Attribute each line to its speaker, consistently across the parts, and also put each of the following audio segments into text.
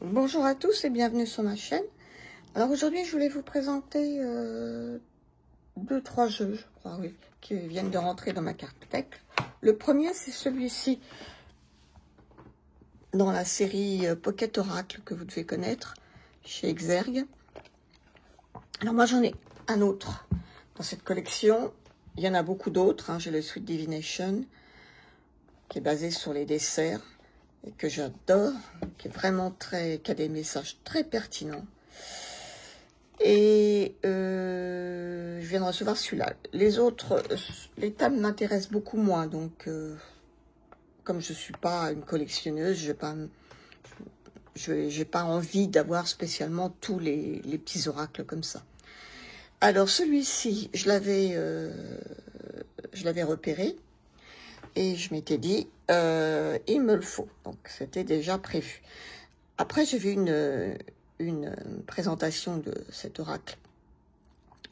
Speaker 1: Bonjour à tous et bienvenue sur ma chaîne. Alors aujourd'hui je voulais vous présenter 2-3 jeux, je crois, oui, qui viennent de rentrer dans ma carte deck. Le premier c'est celui-ci dans la série Pocket Oracle que vous devez connaître chez Exergue. Alors moi j'en ai un autre dans cette collection. Il y en a beaucoup d'autres, hein. J'ai le Sweet Divination qui est basé sur les desserts et que j'adore, qui est vraiment qui a des messages très pertinents. Et je viens de recevoir celui-là. Les autres, les tables m'intéressent beaucoup moins, donc comme je suis pas une collectionneuse, j'ai pas envie d'avoir spécialement tous les petits oracles comme ça. Alors celui-ci, je l'avais repéré. Et je m'étais dit, il me le faut. Donc, c'était déjà prévu. Après, j'ai vu une présentation de cet oracle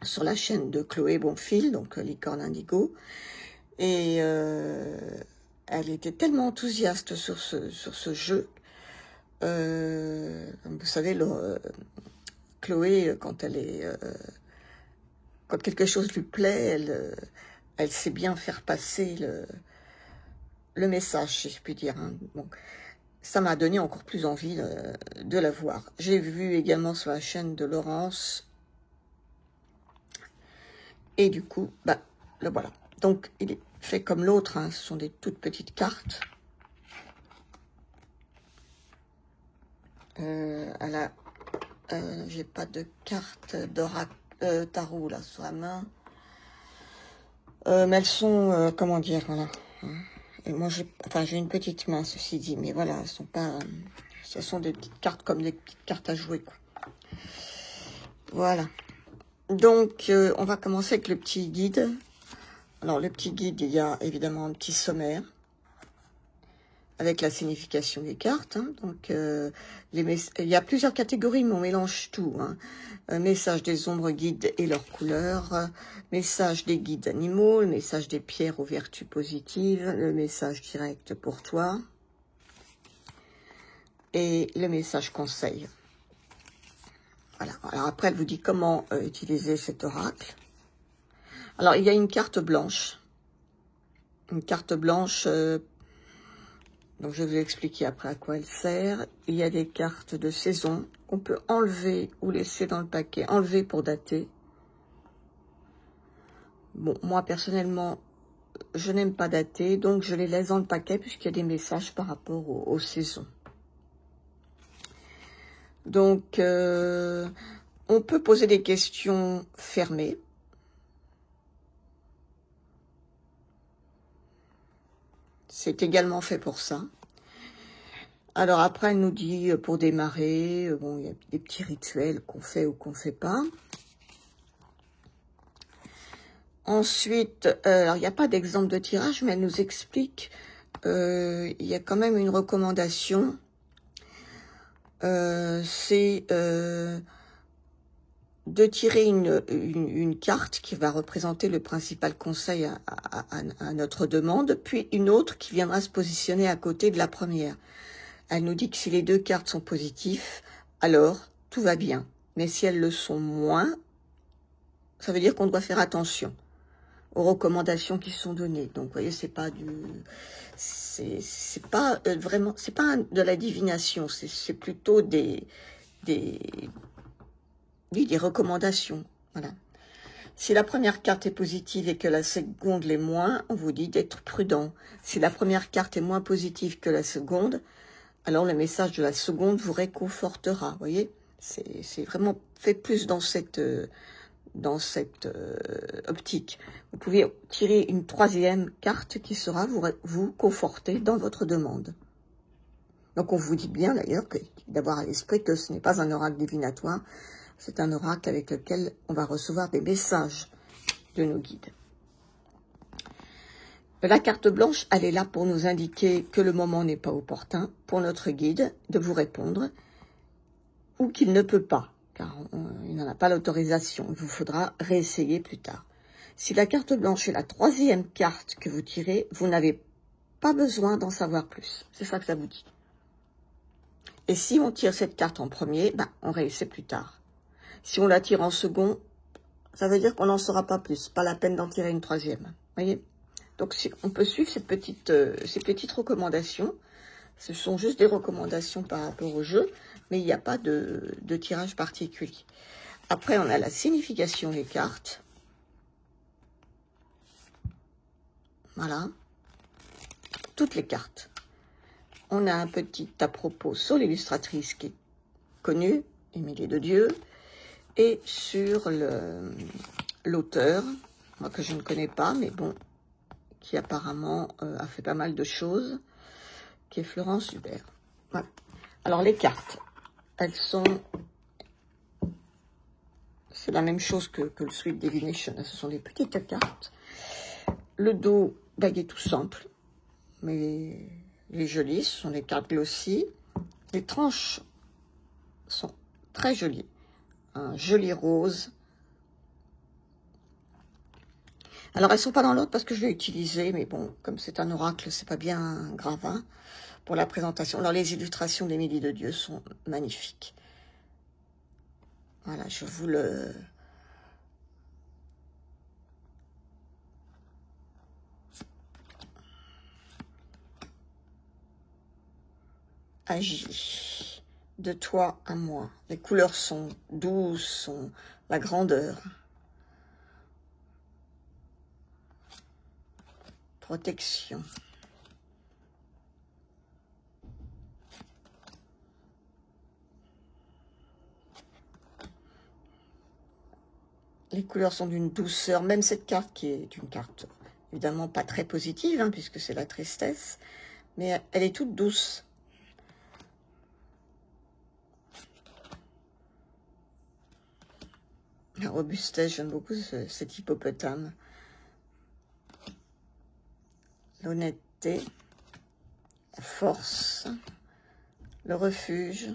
Speaker 1: sur la chaîne de Chloé Bonfil, donc Licorne Indigo. Et elle était tellement enthousiaste sur ce jeu. Vous savez, Chloé, quand quelque chose lui plaît, elle sait bien faire passer le message, si je puis dire. Hein. Bon, ça m'a donné encore plus envie de la voir. J'ai vu également sur la chaîne de Laurence. Et du coup, le voilà. Donc, il est fait comme l'autre. Hein. Ce sont des toutes petites cartes. J'ai pas de carte d'oracle tarot là sur la main. Mais elles sont, comment dire, voilà. Hein. Et moi, j'ai une petite main, ceci dit, mais voilà, elles sont pas, ce sont des petites cartes comme des petites cartes à jouer, quoi. Voilà. Donc, on va commencer avec le petit guide. Alors, le petit guide, il y a évidemment un petit sommaire avec la signification des cartes. Hein. Donc, il y a plusieurs catégories, mais on mélange tout. Hein. Message des ombres guides et leurs couleurs, message des guides animaux, le message des pierres aux vertus positives, le message direct pour toi et le message conseil. Voilà. Alors après, elle vous dit comment utiliser cet oracle. Alors, il y a une carte blanche. Une carte blanche, donc je vais vous expliquer après à quoi elle sert. Il y a des cartes de saison qu'on peut enlever ou laisser dans le paquet. Enlever pour dater. Bon, moi personnellement, je n'aime pas dater, donc je les laisse dans le paquet puisqu'il y a des messages par rapport aux saisons. Donc, on peut poser des questions fermées. C'est également fait pour ça. Alors après, elle nous dit, pour démarrer, bon, il y a des petits rituels qu'on fait ou qu'on ne fait pas. Ensuite, alors il n'y a pas d'exemple de tirage, mais elle nous explique, il y a quand même une recommandation. C'est de tirer une carte qui va représenter le principal conseil à notre demande, puis une autre qui viendra se positionner à côté de la première. Elle nous dit que si les deux cartes sont positives, alors tout va bien. Mais si elles le sont moins, ça veut dire qu'on doit faire attention aux recommandations qui sont données. Donc, vous voyez, c'est pas vraiment, c'est pas de la divination, c'est plutôt des recommandations. Voilà. Si la première carte est positive et que la seconde l'est moins, on vous dit d'être prudent. Si la première carte est moins positive que la seconde, alors le message de la seconde vous réconfortera. Vous voyez, c'est vraiment fait plus dans cette optique. Vous pouvez tirer une troisième carte qui sera vous conforter dans votre demande. Donc on vous dit bien d'ailleurs d'avoir à l'esprit que ce n'est pas un oracle divinatoire, c'est un oracle avec lequel on va recevoir des messages de nos guides. La carte blanche, elle est là pour nous indiquer que le moment n'est pas opportun pour notre guide de vous répondre ou qu'il ne peut pas, car il n'en a pas l'autorisation. Il vous faudra réessayer plus tard. Si la carte blanche est la troisième carte que vous tirez, vous n'avez pas besoin d'en savoir plus. C'est ça que ça vous dit. Et si on tire cette carte en premier, ben, on réussit plus tard. Si on la tire en second, ça veut dire qu'on n'en saura pas plus. Pas la peine d'en tirer une troisième. Voyez? Donc, si on peut suivre ces petites recommandations. Ce sont juste des recommandations par rapport au jeu, mais il n'y a pas de tirage particulier. Après, on a la signification des cartes. Voilà. Toutes les cartes. On a un petit à propos sur l'illustratrice qui est connue, Émilie de Dieu, et sur l'auteur, moi que je ne connais pas, mais bon, qui apparemment a fait pas mal de choses, qui est Florence Hubert. Voilà. Alors les cartes, elles sont... C'est la même chose que le Sweet Divination, ce sont des petites cartes. Le dos, il est tout simple, mais il est joli, ce sont des cartes glossy. Les tranches sont très jolies. Un joli rose. Alors, elles ne sont pas dans l'ordre parce que je l'ai utilisé, mais bon, comme c'est un oracle, c'est pas bien grave hein, pour la présentation. Alors, les illustrations d'Émilie de Dieu sont magnifiques. Voilà, je vous le... Agis de toi à moi. Les couleurs sont douces, sont la grandeur. Protection. Les couleurs sont d'une douceur, même cette carte qui est une carte évidemment pas très positive, hein, puisque c'est la tristesse, mais elle est toute douce. La robustesse, j'aime beaucoup cet hippopotame. L'honnêteté, la force, le refuge.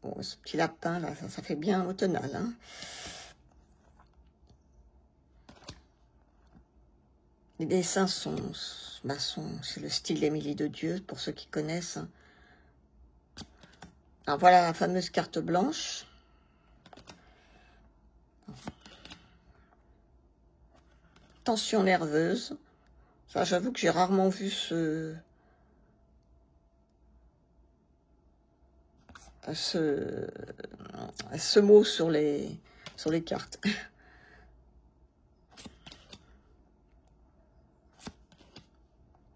Speaker 1: Bon, ce petit lapin, là, ça fait bien automnal, hein. Les dessins c'est le style d'Émilie de Dieu, pour ceux qui connaissent. Alors voilà la fameuse carte blanche. Tension nerveuse. Ça, j'avoue que j'ai rarement vu ce mot sur les cartes.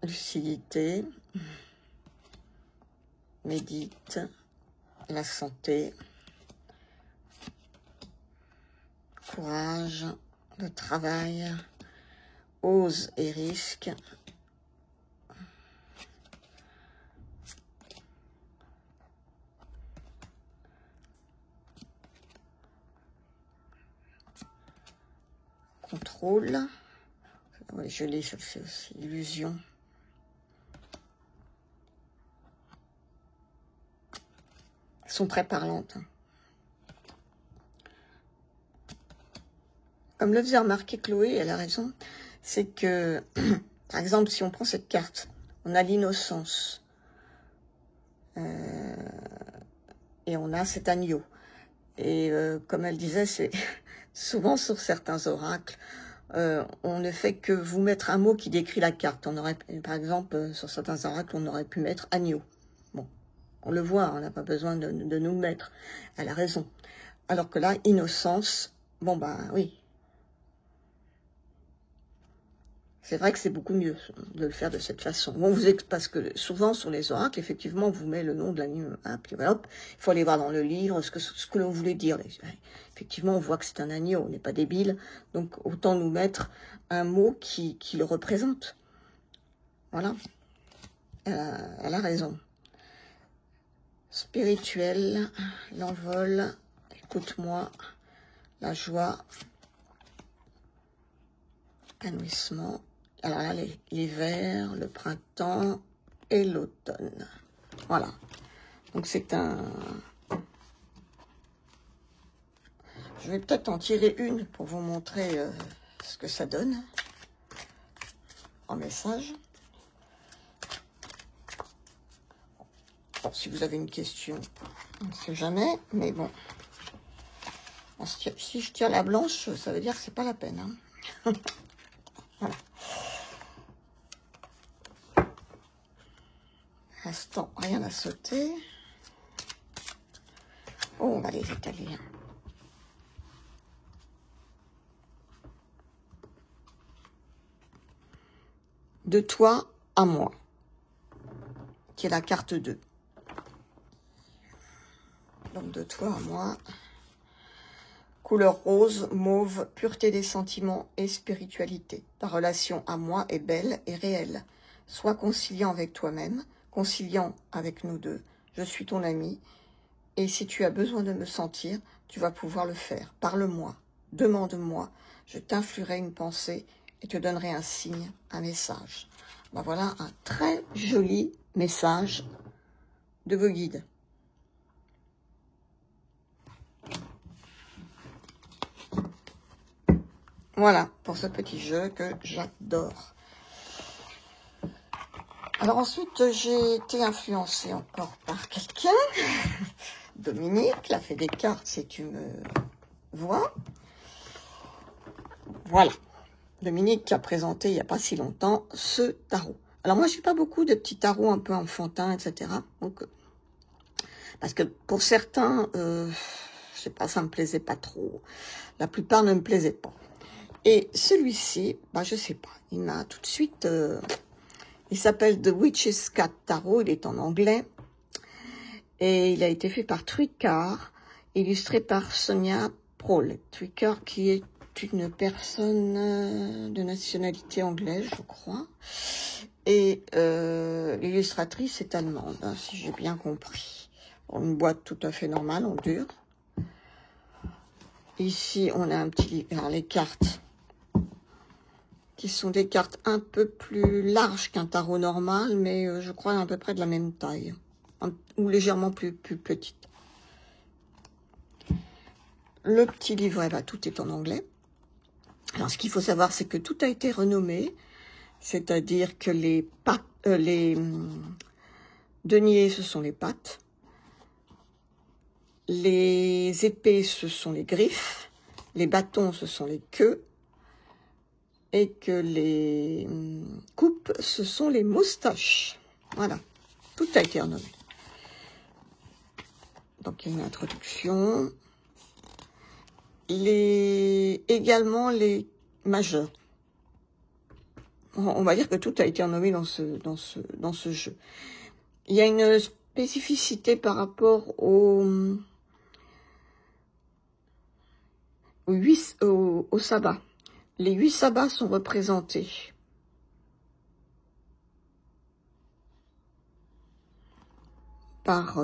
Speaker 1: Lucidité, médite, la santé, courage, le travail, ose et risque, contrôle, ouais, je lis, c'est aussi illusion. Elles sont très parlantes. Comme le faisait remarquer Chloé, elle a raison, c'est que, par exemple, si on prend cette carte, on a l'innocence, et on a cet agneau. Et comme elle disait, c'est souvent sur certains oracles, on ne fait que vous mettre un mot qui décrit la carte. On aurait, par exemple, sur certains oracles, on aurait pu mettre agneau. Bon, on le voit, on n'a pas besoin de nous le mettre. Elle a raison. Alors que là, innocence, bon ben oui. C'est vrai que c'est beaucoup mieux de le faire de cette façon. Bon, parce que souvent sur les oracles, effectivement, on vous met le nom de l'agneau. Hein, puis voilà, hop, il faut aller voir dans le livre ce que l'on voulait dire. Effectivement, on voit que c'est un agneau, on n'est pas débile. Donc, autant nous mettre un mot qui le représente. Voilà. Elle a raison. Spirituel, l'envol, écoute-moi, la joie, épanouissement. Alors là, l'hiver, le printemps et l'automne. Voilà. Donc c'est un... Je vais peut-être en tirer une pour vous montrer ce que ça donne en message. Bon, si vous avez une question, on ne sait jamais, mais bon. Si je tire la blanche, ça veut dire que c'est pas la peine. Hein. Voilà. Instant, rien à sauter. Oh, on va les étaler. De toi à moi, qui est la carte 2. Donc de toi à moi, couleur rose, mauve, pureté des sentiments et spiritualité. Ta relation à moi est belle et réelle. Sois conciliant avec toi-même, conciliant avec nous deux. Je suis ton ami et si tu as besoin de me sentir, tu vas pouvoir le faire. Parle-moi, demande-moi, je t'influerai une pensée et te donnerai un signe, un message. Ben voilà un très joli message de vos guides. Voilà, pour ce petit jeu que j'adore. Alors ensuite, j'ai été influencée encore par quelqu'un. Dominique, la fée des cartes, si tu me vois. Voilà. Dominique qui a présenté il n'y a pas si longtemps ce tarot. Alors moi, je n'ai pas beaucoup de petits tarots un peu enfantins, etc. Donc, parce que pour certains, je sais pas, ça me plaisait pas trop. La plupart ne me plaisaient pas. Et celui-ci, bah, je sais pas, il m'a tout de suite... il s'appelle The Witch's Cat Tarot, il est en anglais. Et il a été fait par Twicker, illustré par Sonia Prol. Twicker qui est une personne de nationalité anglaise, je crois. Et l'illustratrice est allemande, hein, si j'ai bien compris. Une boîte tout à fait normale, en dur. Ici, on a un petit livre. Alors, les cartes, qui sont des cartes un peu plus larges qu'un tarot normal, mais je crois à peu près de la même taille, ou légèrement plus petite. Le petit livret, bah, tout est en anglais. Alors, ce qu'il faut savoir, c'est que tout a été renommé, c'est-à-dire que les deniers, ce sont les pattes, les épées, ce sont les griffes, les bâtons, ce sont les queues, et que les coupes, ce sont les moustaches. Voilà, tout a été renommé. Donc, il y a une introduction. Également les majeurs. On va dire que tout a été renommé dans ce jeu. Il y a une spécificité par rapport au sabbat. Les 8 sabbats sont représentés par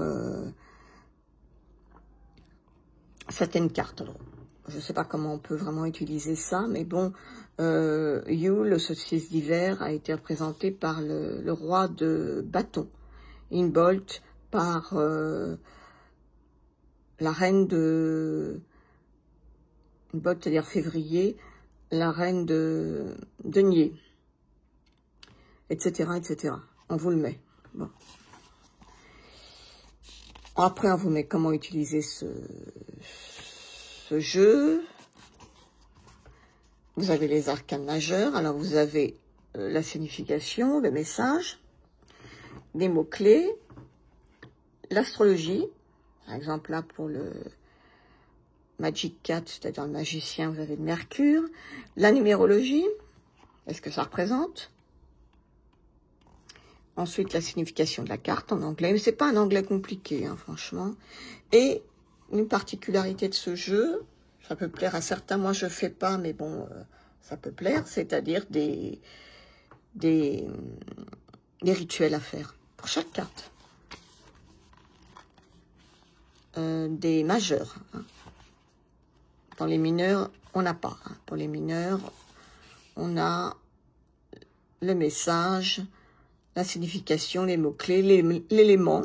Speaker 1: certaines cartes. Alors, je ne sais pas comment on peut vraiment utiliser ça, mais bon, Yule, le solstice d'hiver, a été représenté par le roi de bâton. Inbolt par la reine de... Inbolt, c'est-à-dire février, la reine de denier, etc., etc. On vous le met. Bon. Après, on vous met comment utiliser ce jeu. Vous avez les arcanes majeurs. Alors, vous avez la signification, le message, des mots-clés, l'astrologie. Par exemple, là, pour le Magic Cat, c'est-à-dire le magicien, vous avez le Mercure. La numérologie, est-ce que ça représente? Ensuite, la signification de la carte en anglais. Mais c'est pas un anglais compliqué, hein, franchement. Et une particularité de ce jeu, ça peut plaire à certains, moi je fais pas, mais bon, ça peut plaire, c'est-à-dire des rituels à faire pour chaque carte. Des majeurs. Hein. Dans les mineurs, on n'a pas. Hein. Pour les mineurs, on a le message, la signification, les mots-clés, l'élément,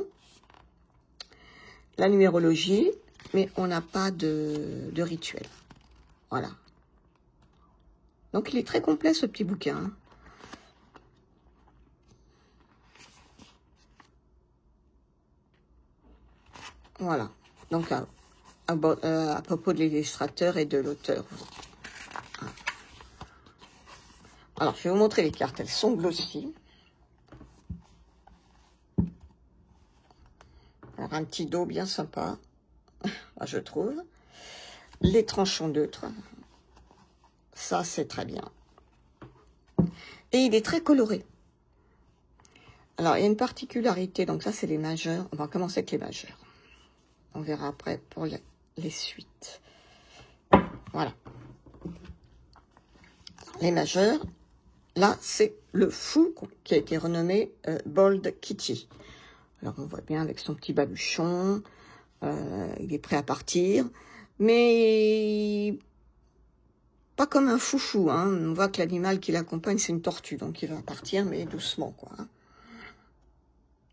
Speaker 1: la numérologie, mais on n'a pas de rituel. Voilà. Donc, il est très complet, ce petit bouquin. Hein. Voilà. Donc, à propos de l'illustrateur et de l'auteur. Alors, je vais vous montrer les cartes. Elles sont glossy. Alors, un petit dos bien sympa, je trouve. Les tranchants neutres. Ça, c'est très bien. Et il est très coloré. Alors, il y a une particularité. Donc, ça, c'est les majeurs. On va commencer avec les majeurs. On verra après pour les suites. Voilà. Les majeurs. Là, c'est le fou qui a été renommé Bold Kitty. Alors, on voit bien avec son petit baluchon. Il est prêt à partir. Mais pas comme un foufou. Hein. On voit que l'animal qui l'accompagne, c'est une tortue. Donc, il va partir, mais doucement, quoi. Hein.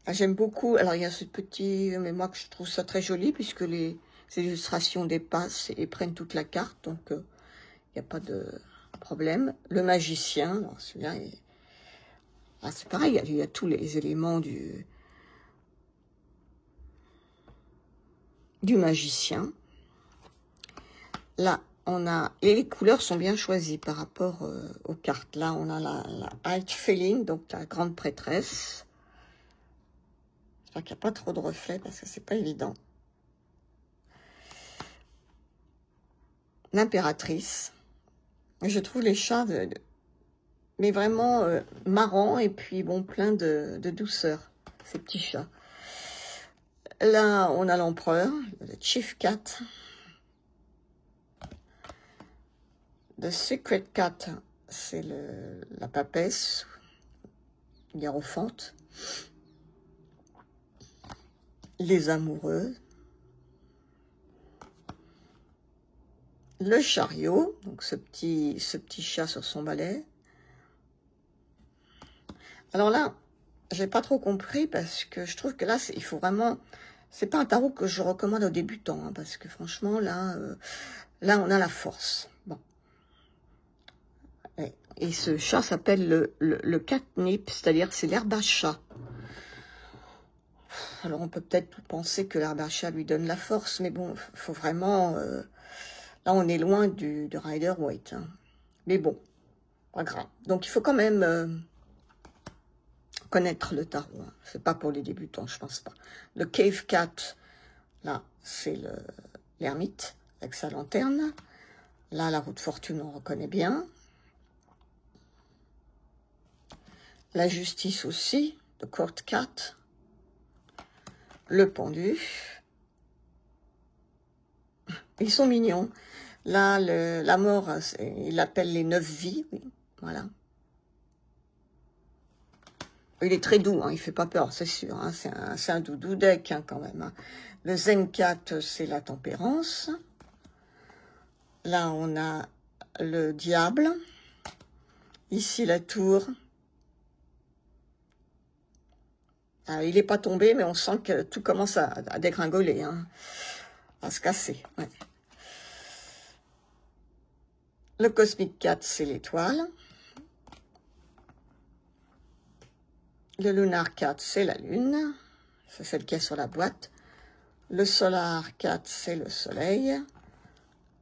Speaker 1: J'aime beaucoup. Alors, il y a ce petit... Mais moi, je trouve ça très joli, puisque les illustrations dépassent et prennent toute la carte. Donc, il n'y a pas de problème. Le magicien. Alors, celui-là, c'est pareil. Il y a tous les éléments du magicien. Là, on a... Et les couleurs sont bien choisies par rapport aux cartes. Là, on a la Archfélin, donc la grande prêtresse. J'espère qu'il n'y a pas trop de reflets parce que c'est pas évident. L'impératrice. Je trouve les chats, mais vraiment marrants et puis bon, plein de douceur, ces petits chats. Là, on a l'empereur, le Chief Cat. The Secret Cat, c'est la papesse, hiérophante. Les amoureux. Le chariot, donc ce petit chat sur son balai. Alors là, j'ai pas trop compris parce que je trouve que là, il faut vraiment... C'est pas un tarot que je recommande aux débutants, hein, parce que franchement, là, on a la force. Bon. Et ce chat s'appelle le catnip, c'est-à-dire c'est l'herbe à chat. Alors on peut peut-être penser que l'herbe à chat lui donne la force, mais bon, il faut vraiment... Là, on est loin de Rider-Waite. Hein. Mais bon, pas grave. Donc, il faut quand même connaître le tarot. Hein. C'est pas pour les débutants, je pense pas. Le Cave Cat, là, c'est l'ermite avec sa lanterne. Là, la roue de fortune, on reconnaît bien. La justice aussi, le Court Cat. Le pendu. Ils sont mignons. Là, la mort, il l'appelle les 9 vies. Oui, voilà. Il est très doux, hein, il fait pas peur, c'est sûr. Hein, c'est un doudou deck hein, quand même. Hein. Le Zen Cat, c'est la tempérance. Là, on a le diable. Ici, la tour. Alors, il n'est pas tombé, mais on sent que tout commence à dégringoler, hein, à se casser. Ouais. Le Cosmic Cat, c'est l'étoile. Le Lunar Cat, c'est la lune. C'est celle qui est sur la boîte. Le Solar Cat, c'est le soleil.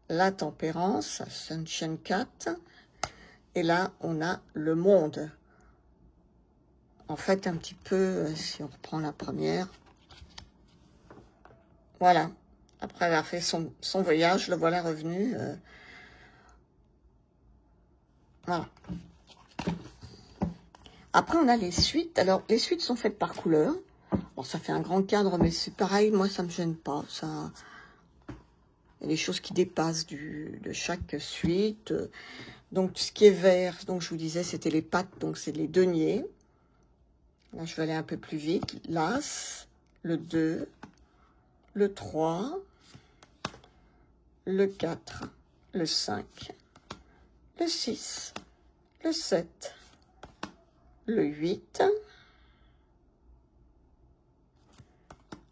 Speaker 1: La tempérance, Sunshine Cat. Et là, on a le monde. En fait, un petit peu, si on reprend la première. Voilà. Après avoir fait son voyage, le voilà revenu. Voilà. Après, on a les suites. Alors, les suites sont faites par couleur. Bon, ça fait un grand cadre, mais c'est pareil. Moi, ça me gêne pas. Ça... Il y a des choses qui dépassent de chaque suite. Donc, ce qui est vert, donc je vous disais, c'était les pattes. Donc, c'est les deniers. Là, je vais aller un peu plus vite. L'As, le 2, le 3, le 4, le 5, le 6, le 7, le 8,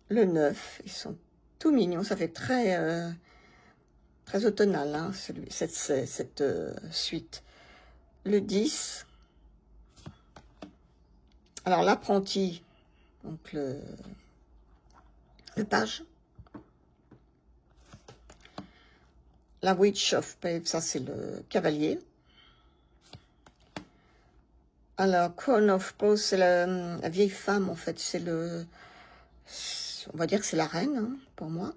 Speaker 1: le 9. Ils sont tout mignons. Ça fait très, très automnal, hein, cette suite. Le 10. Alors, l'apprenti, donc le page, La Witch of Spades, ça c'est le cavalier. Alors, Crown of Paws, c'est la vieille femme, en fait. C'est le... On va dire que c'est la reine, hein, pour moi.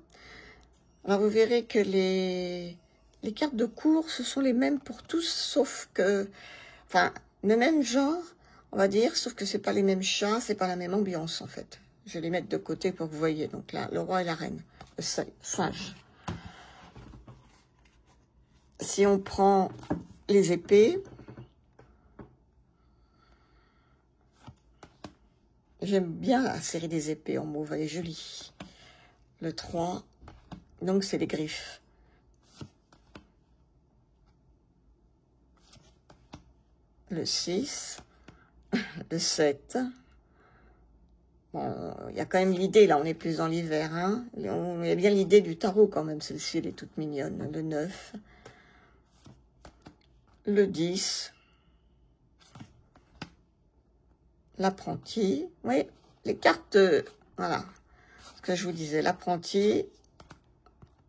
Speaker 1: Alors, vous verrez que les cartes de cours, ce sont les mêmes pour tous, sauf que... Enfin, le même genre, on va dire, sauf que c'est pas les mêmes chats, c'est pas la même ambiance, en fait. Je vais les mettre de côté pour que vous voyez. Donc là, le roi et la reine. Le singe. Si on prend les épées... J'aime bien la série des épées en mauve, elle est jolie. Le 3, donc c'est les griffes. Le 6, le 7. Bon, il y a quand même l'idée, là on est plus dans l'hiver. Hein. Il y a bien l'idée du tarot quand même, celle-ci elle est toute mignonne. Le 9, le 10. L'apprenti, oui, les cartes, voilà, ce que je vous disais, l'apprenti,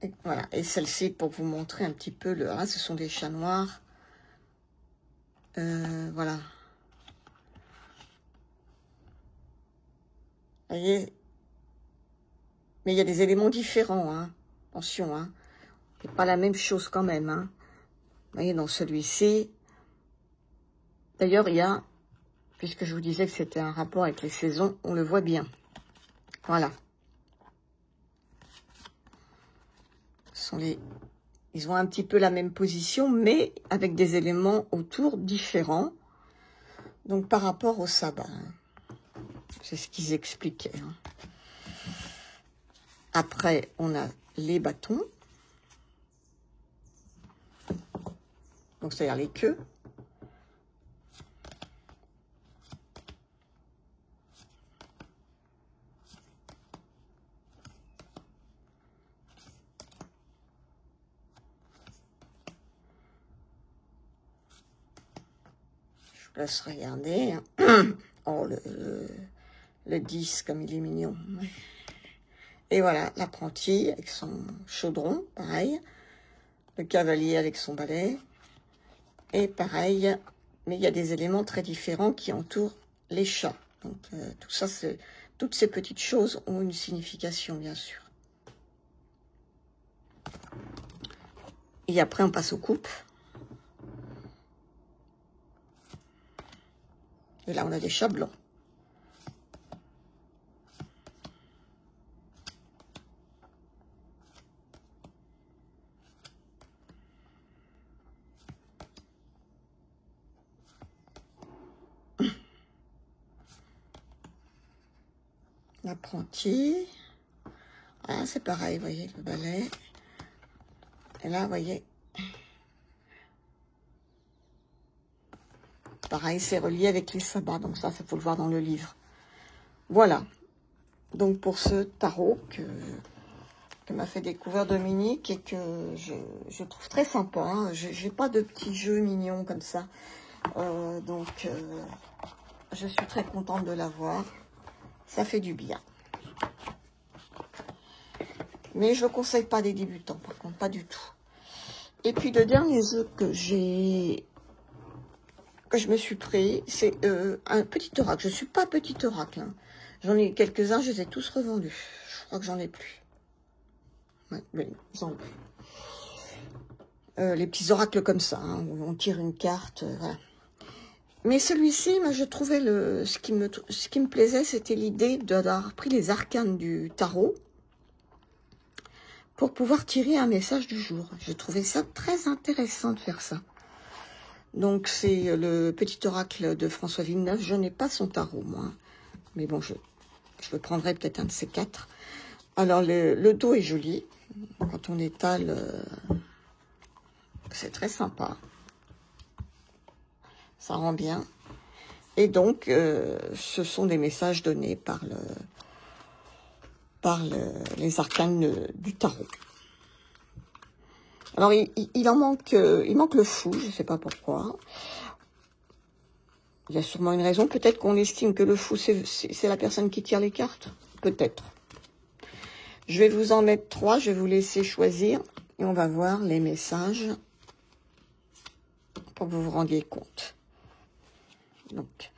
Speaker 1: et voilà, et celle-ci pour vous montrer un petit peu, là, ce sont des chats noirs, voilà, vous voyez, mais il y a des éléments différents, hein, attention, hein, c'est pas la même chose quand même, hein, vous voyez, dans celui-ci, d'ailleurs, il y a... Puisque je vous disais que c'était un rapport avec les saisons, on le voit bien. Voilà. Ils ont un petit peu la même position, mais avec des éléments autour différents. Donc, par rapport au sabbat. Hein. C'est ce qu'ils expliquaient. Hein. Après, on a les bâtons. Donc, c'est-à-dire les queues. Laisse regarder. Oh, le 10, comme il est mignon. Et voilà, l'apprenti avec son chaudron, pareil. Le cavalier avec son balai. Et pareil, mais il y a des éléments très différents qui entourent les chats. Donc, tout ça, toutes ces petites choses ont une signification, bien sûr. Et après, on passe aux coupes. Et là, on a des chats blancs. L'apprenti. Ah, c'est pareil, vous voyez, le balai. Et là, vous voyez. Pareil, c'est relié avec les sabbats. Donc ça, faut le voir dans le livre. Voilà. Donc pour ce tarot que m'a fait découvrir Dominique et que je trouve très sympa. Hein. J'ai pas de petits jeux mignons comme ça. Donc je suis très contente de l'avoir. Ça fait du bien. Mais je ne conseille pas des débutants, par contre, pas du tout. Et puis le dernier jeu que je me suis pris, c'est un petit oracle. Je ne suis pas petit oracle. Hein. J'en ai quelques-uns, je les ai tous revendus. Je crois que j'en ai plus. Ouais, oui, j'en ai plus. Les petits oracles comme ça, hein, où on tire une carte, voilà. Mais celui-ci, moi, je trouvais ce qui me plaisait, c'était l'idée d'avoir pris les arcanes du tarot pour pouvoir tirer un message du jour. J'ai trouvé ça très intéressant de faire ça. Donc, c'est le petit oracle de François Villeneuve. Je n'ai pas son tarot, moi. Mais bon, je le prendrai peut-être un de ces 4. Alors, le dos est joli. Quand on étale, c'est très sympa. Ça rend bien. Et donc, ce sont des messages donnés par les arcanes du tarot. Alors, il manque le fou, je ne sais pas pourquoi. Il y a sûrement une raison. Peut-être qu'on estime que le fou, c'est la personne qui tire les cartes. Peut-être. Je vais vous en mettre 3, je vais vous laisser choisir. Et on va voir les messages pour que vous vous rendiez compte. Donc,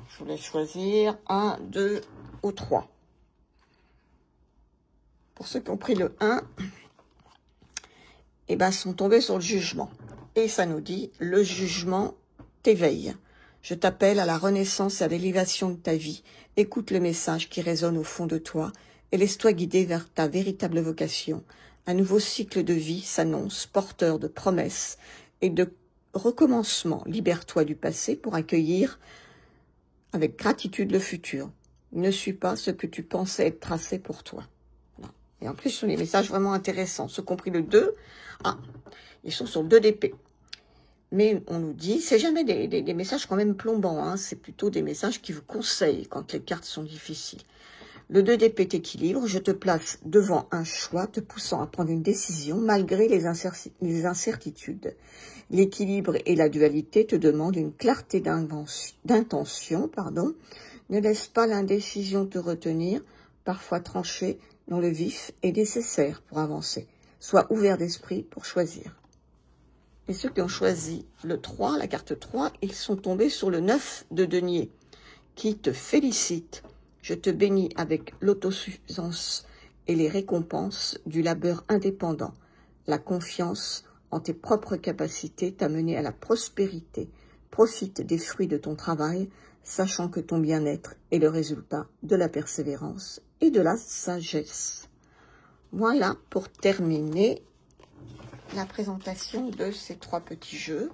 Speaker 1: je vous laisse choisir 1, 2 ou 3. Pour ceux qui ont pris le 1, eh ben, sont tombés sur le jugement. Et ça nous dit, le jugement t'éveille. Je t'appelle à la renaissance et à l'élévation de ta vie. Écoute le message qui résonne au fond de toi et laisse-toi guider vers ta véritable vocation. Un nouveau cycle de vie s'annonce, porteur de promesses et de recommencement. Libère-toi du passé pour accueillir avec gratitude le futur. Ne suis pas ce que tu pensais être tracé pour toi. Voilà. Et en plus, ce sont des messages vraiment intéressants. Ceux qui ont pris le 2, ils sont sur le 2 d'épée. Mais on nous dit, c'est jamais des messages quand même plombants, hein, c'est plutôt des messages qui vous conseillent quand les cartes sont difficiles. Le 2 d'épée t'équilibre, je te place devant un choix te poussant à prendre une décision malgré les incertitudes. L'équilibre et la dualité te demandent une clarté d'intention. Ne laisse pas l'indécision te retenir, parfois trancher dans le vif est nécessaire pour avancer. Sois ouvert d'esprit pour choisir. Et ceux qui ont choisi le 3, la carte 3, ils sont tombés sur le 9 de denier, qui te félicite. Je te bénis avec l'autosuffisance et les récompenses du labeur indépendant. La confiance en tes propres capacités t'a mené à la prospérité. Profite des fruits de ton travail, sachant que ton bien-être est le résultat de la persévérance et de la sagesse. Voilà pour terminer la présentation de ces 3 petits jeux.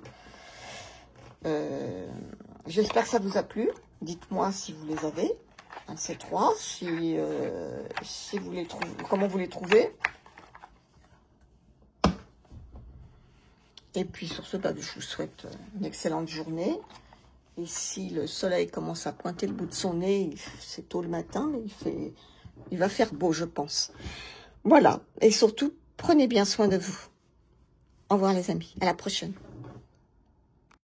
Speaker 1: J'espère que ça vous a plu. Dites-moi si vous les avez, ces 3, si vous les trouvez, comment vous les trouvez. Et puis sur ce, je vous souhaite une excellente journée. Et si le soleil commence à pointer le bout de son nez, c'est tôt le matin, il va faire beau, je pense. Voilà. Et surtout, prenez bien soin de vous. Au revoir les amis, à la prochaine.